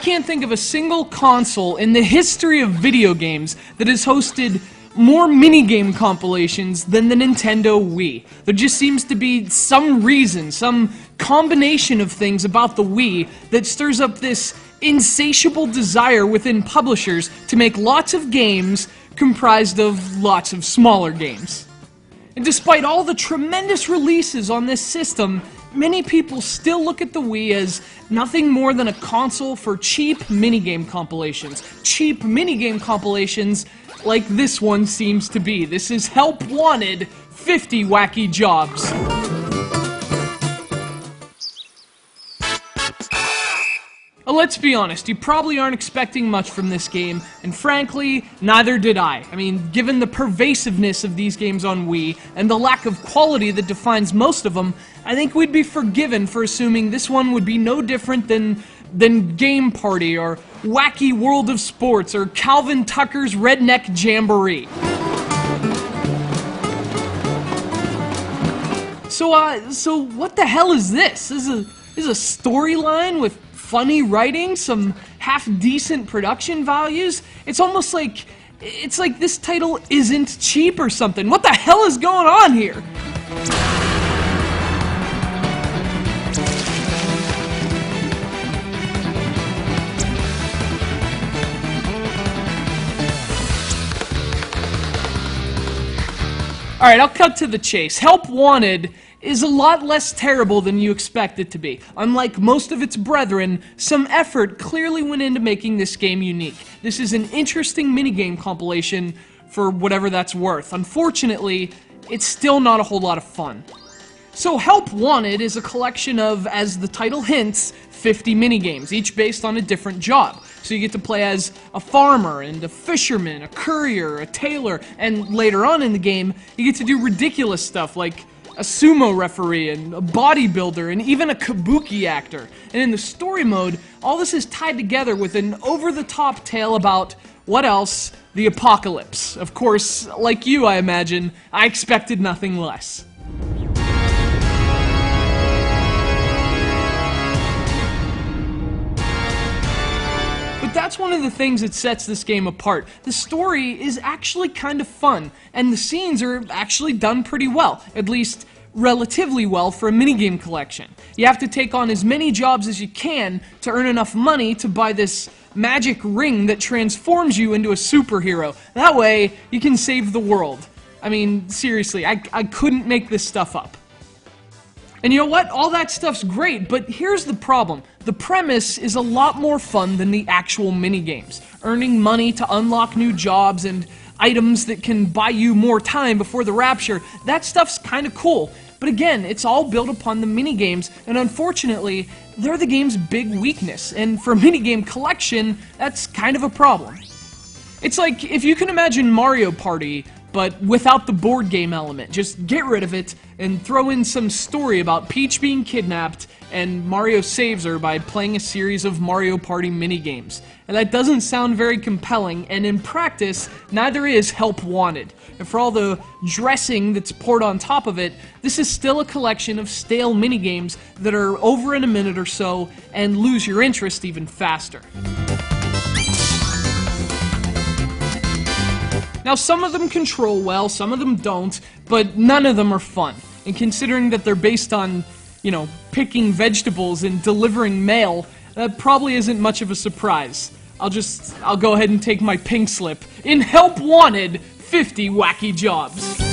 can't think of a single console in the history of video games that has hosted more minigame compilations than the Nintendo Wii. There just seems to be some reason, some combination of things about the Wii that stirs up this insatiable desire within publishers to make lots of games comprised of lots of smaller games. And despite all the tremendous releases on this system, many people still look at the Wii as nothing more than a console for cheap minigame compilations. Cheap minigame compilations like this one seems to be. This is Help Wanted, 50 Wacky Jobs. Let's be honest, you probably aren't expecting much from this game, and frankly, neither did I. I mean, given the pervasiveness of these games on Wii, and the lack of quality that defines most of them, I think we'd be forgiven for assuming this one would be no different than Game Party, or Wacky World of Sports, or Calvin Tucker's Redneck Jamboree. So what the hell is this? This is a storyline with funny writing, some half-decent production values. It's almost like this title isn't cheap or something. What the hell is going on here? Alright, I'll cut to the chase. Help Wanted is a lot less terrible than you expect it to be. Unlike most of its brethren, some effort clearly went into making this game unique. This is an interesting minigame compilation for whatever that's worth. Unfortunately, it's still not a whole lot of fun. So Help Wanted is a collection of, as the title hints, 50 minigames, each based on a different job. So you get to play as a farmer, and a fisherman, a courier, a tailor, and later on in the game, you get to do ridiculous stuff like a sumo referee, and a bodybuilder, and even a kabuki actor. And in the story mode, all this is tied together with an over-the-top tale about, what else? The apocalypse. Of course, like you, I imagine, I expected nothing less. That's one of the things that sets this game apart. The story is actually kind of fun, and the scenes are actually done pretty well, at least relatively well for a minigame collection. You have to take on as many jobs as you can to earn enough money to buy this magic ring that transforms you into a superhero. That way, you can save the world. I mean, seriously, I couldn't make this stuff up. And you know what? All that stuff's great, but here's the problem. The premise is a lot more fun than the actual minigames. Earning money to unlock new jobs and items that can buy you more time before the rapture, that stuff's kinda cool. But again, it's all built upon the minigames, and unfortunately, they're the game's big weakness, and for a minigame collection, that's kind of a problem. It's like, if you can imagine Mario Party, but without the board game element. Just get rid of it and throw in some story about Peach being kidnapped and Mario saves her by playing a series of Mario Party minigames. And that doesn't sound very compelling, and in practice, neither is Help Wanted. And for all the dressing that's poured on top of it, this is still a collection of stale minigames that are over in a minute or so and lose your interest even faster. Now, some of them control well, some of them don't, but none of them are fun. And considering that they're based on, you know, picking vegetables and delivering mail, that probably isn't much of a surprise. I'll go ahead and take my pink slip. In Help Wanted, 50 Wacky Jobs.